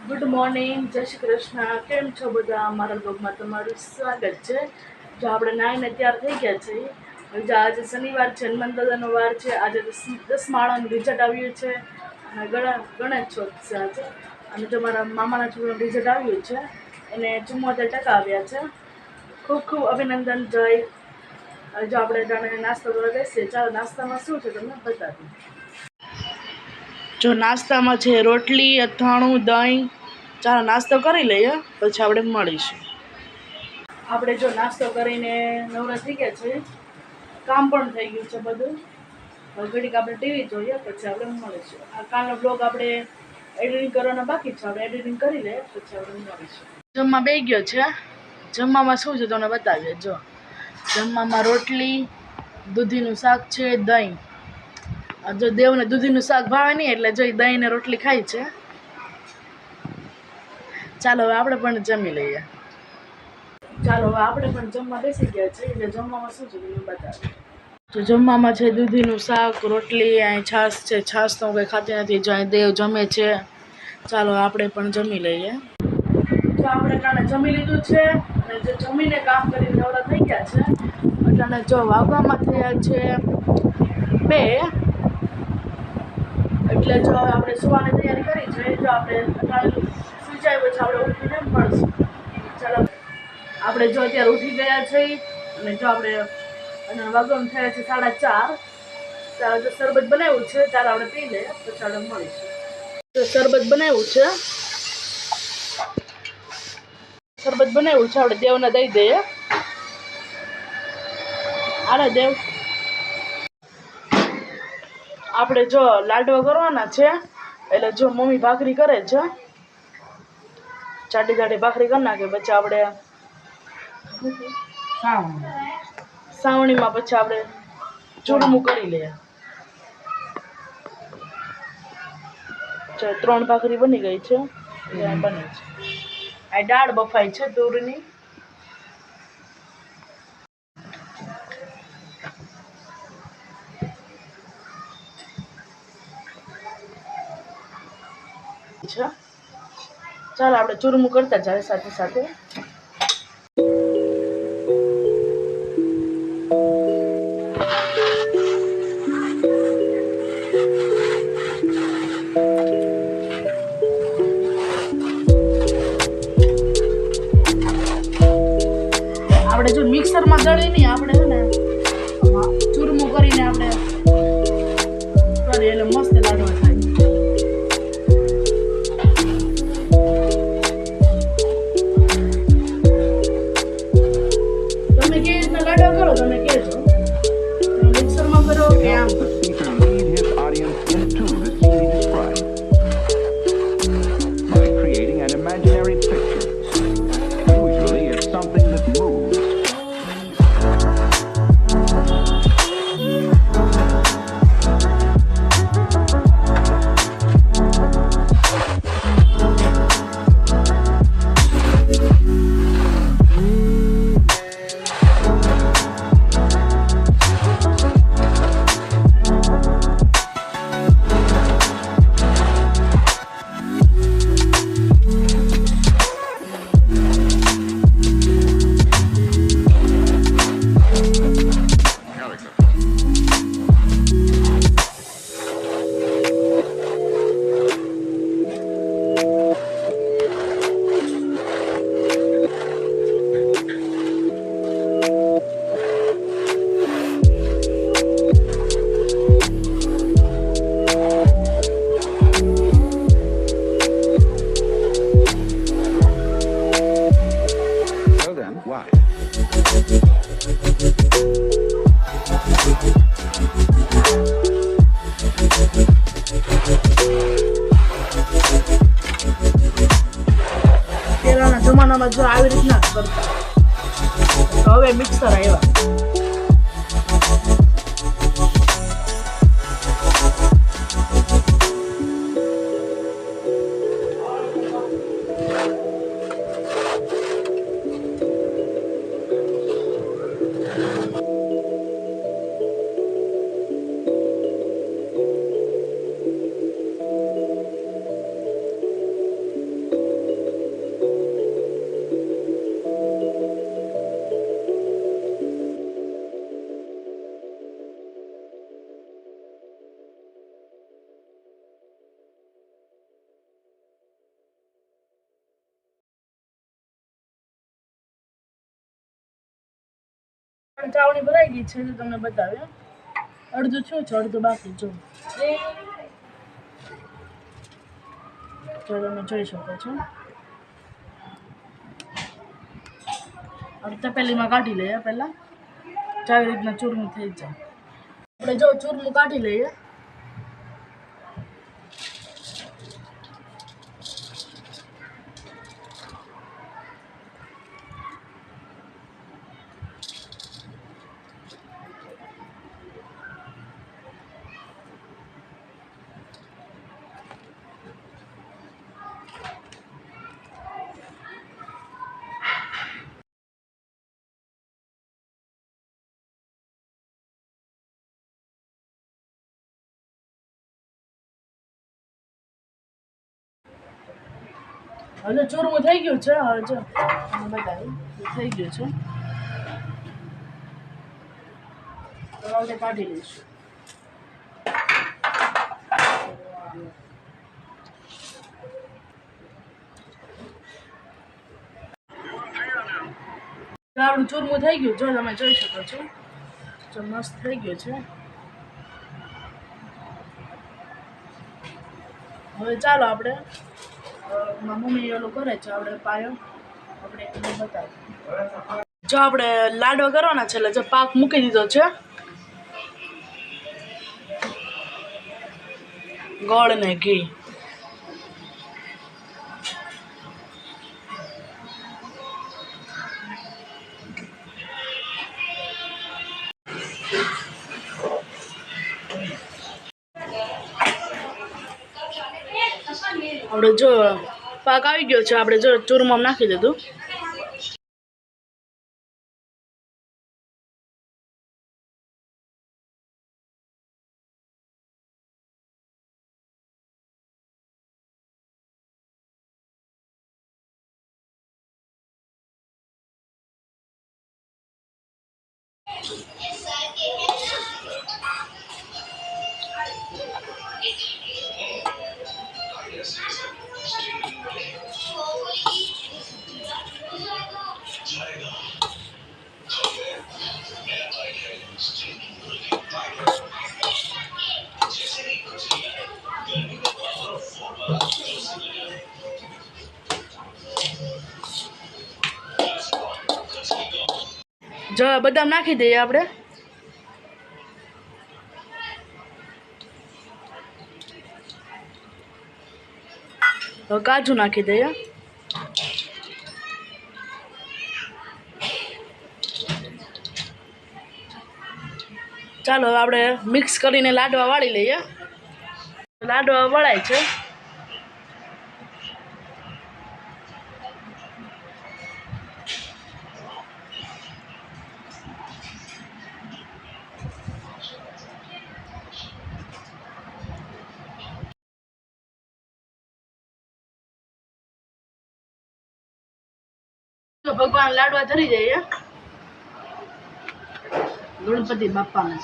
Good morning, જય શ્રી કૃષ્ણ. કેમ છો બધા? અમારા બ્લોગમાં તમારું સ્વાગત છે. જો આપણે નાઈને તૈયાર થઈ ગયા છે. જો આજે શનિવાર છે, હનુમાન દાદાનો વાર છે. આજે 10 માળાનું રિઝલ્ટ આવ્યું છે અને ગણેશ ચોથ છે આજે. અને જો મારા મામાના છોકરાનું રિઝલ્ટ આવ્યું છે, એને 74% આવ્યા છે. ખૂબ ખૂબ અભિનંદન. જય. જો આપણે જાણે નાસ્તો કરવા બેસીએ. ચાલો, નાસ્તામાં શું છે તમને બતાવીએ. જો નાસ્તામાં છે રોટલી, અથાણું, દહીં. ચાલો નાસ્તો કરી લઈએ, પછી આપણે મળીશું. આપણે જો નાસ્તો કરીને નવરા થઈ ગયા છે, કામ પણ થઈ ગયું છે બધું. હવે ઘડીક આપણે ટીવી જોઈએ, પછી આપણે મળીશું. આ કાલનો બ્લોગ આપણે એડિટિંગ કરવાના બાકી છે, આપણે એડિટિંગ કરી લઈએ, પછી આપણે મળીશું. જમવા બેસી ગયો છે. જમવામાં શું છે તમને બતાવીએ. જો જમવામાં રોટલી, દૂધીનું શાક છે, દહીં. જો દેવને દૂધીનું શાક ભાવે નહીં, એટલે જો દહીં ને રોટલી ખાય છે. ચાલો હવે આપણે પણ જમી લઈએ. ચાલો હવે આપણે પણ જમવા બેસી ગયા છે. એટલે જમવામાં શું છે તમને બતાવીએ. તો જમવામાં છે દૂધીનું શાક, રોટલી, અહીં છાશ છે. છાશ તો કંઈ ખાતી નથી, જો અહીં દેવ જમે છે. ચાલો આપણે પણ જમી લઈએ. તો આપણે કાલે જમી લીધું છે અને જે જમીને કામ કરીને નવરા થઈ ગયા છે. એટલે જો વાગવામાં થયા છે 2. એટલે જો આપણે સુવાની તૈયારી કરી છે. જો આપણે સુઈ જાય પછી આપણે ઉઠીને મળશું. ચાલો આપણે જો અત્યારે ઉઠી ગયા છે અને જો આપણે વાગવામાં થયા છે 4:30. ચાલો જો શરબત બનાવ્યું છે, ચાલો આપણે પી લઈએ, પછી આપણે મળીશું. તો શરબત બનાવ્યું છે, આપણે દેવને દઈ દઈએ. આલે દેવ. આપણે જો લાડવા કરવાના છે, એટલે જો મમ્મી ભાખરી કરે છે. જાડી જાડી ભાખરી કરી નાખે, પછી આપણે સાવણીમાં પછી આપણે ચૂરમું કરી લઈએ. 3 ભાખરી બની ગઈ છે. બને છે આ દાળ બફાઈ છે તુરની. ચાલો આપણે ચૂરમું કરતા જાય સાથે સાથે. આપણે જો મિક્સરમાં દળી નહીં, આપણે છે ને ચૂરમું કરીને આપણે કરીએ એટલે મસ્ત લાડવા થાય. તમે કેવી રીતના લાડવા કરો તમે કહેજો. મિક્સરમાં કરો કે આમ? પહેલાના જમાનામાં જો આવી રીતના કરતા, હવે મિક્સર આવ્યા. ચાવણી ભરાઈ ગઈ છે તો તમને બતાવ્યા. અડધું થયું છે, અડધું બાકી. જો તમે જોઈ શકો છો. હવે તપેલીમાં કાઢી લઈએ પહેલાં, આવી રીતના ચૂરમું થઈ જાય. આપણે જો ચૂરમું કાઢી લઈએ. હવે ચૂરમું થઈ ગયું છે. હવે જો બતાવી થઈ ગયું છે. તો આપણે કાઢી લઈશું. આપણું ચૂરમું થઈ ગયું, જો તમે જોઈ શકો છો. જો મસ્ત થઈ ગયું છે. હવે ચાલો આપણે મમ્મી ઓલું કરે છે, આપણે પાયો આપણે બતાવીએ. જો આપણે લાડવા કરવાના છે એટલે જો પાક મૂકી દીધો છે. ગોળ ને ઘી. આપણે જો પાક આવી ગયો છે, આપણે જો ચૂરમામાં નાખી દીધું. જો બદામ નાખી દઈએ આપણે. હવે કાજુ નાખી દઈએ. ચાલો હવે આપણે મિક્સ કરીને લાડવા વાળી લઈએ. લાડવા વળાય છે. ભગવાન લાડવા ધરી જઈએ ગણપતિ બાપાને.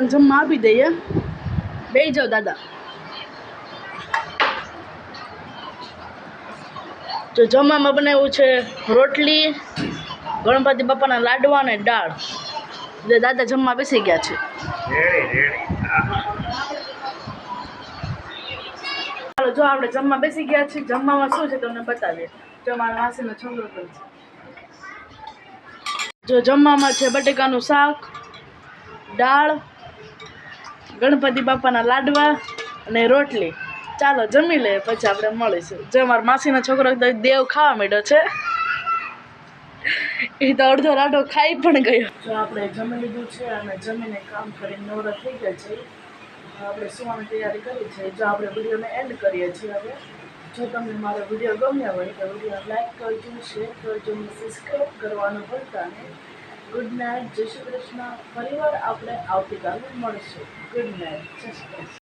દાદાને જમવા આપી દઈએ. બેસી જાઓ દાદા. તો જમવામાં બનાવ્યું છે રોટલી, ગણપતિ બાપાના લાડવા અને દાળ. દાદા જમવા બેસી ગયા છે. ચાલો જો આપણે જમવા બેસી ગયા છીએ. જમવામાં શું છે તમને બતાવીએ. જો મારા માસીનો છોકરો પણ છે. જો જમવામાં છે બટેકાનું શાક, દાળ, ગણપતિ બાપાના લાડવા અને રોટલી. ચાલો જમી લે પછી આપણે મળીશું. જો મારા માસીનો છોકરો દેવ ખાવા માંડ્યો છે. એ તો અડધો રાડો ખાઈ પણ ગયો. જો આપણે જમી લીધું છે અને જમીને કામ કરીને નવરા થઈ ગયા છે. આપણે સુવાની તૈયારી કરી છે. જો આપણે વિડીયોને એન્ડ કરીએ છીએ હવે. જો તમને મારો વિડીયો ગમ્યો હોય તો વિડીયો લાઈક કરજો, શેર કરજો અને સબસ્ક્રાઈબ કરવાનું ભૂલતા નહીં. ગુડ નાઇટ, જય શ્રી કૃષ્ણ. ફરીવાર આપણે આવતીકાલે મળીશું. ગુડ નાઇટ, જય શ્રી કૃષ્ણ.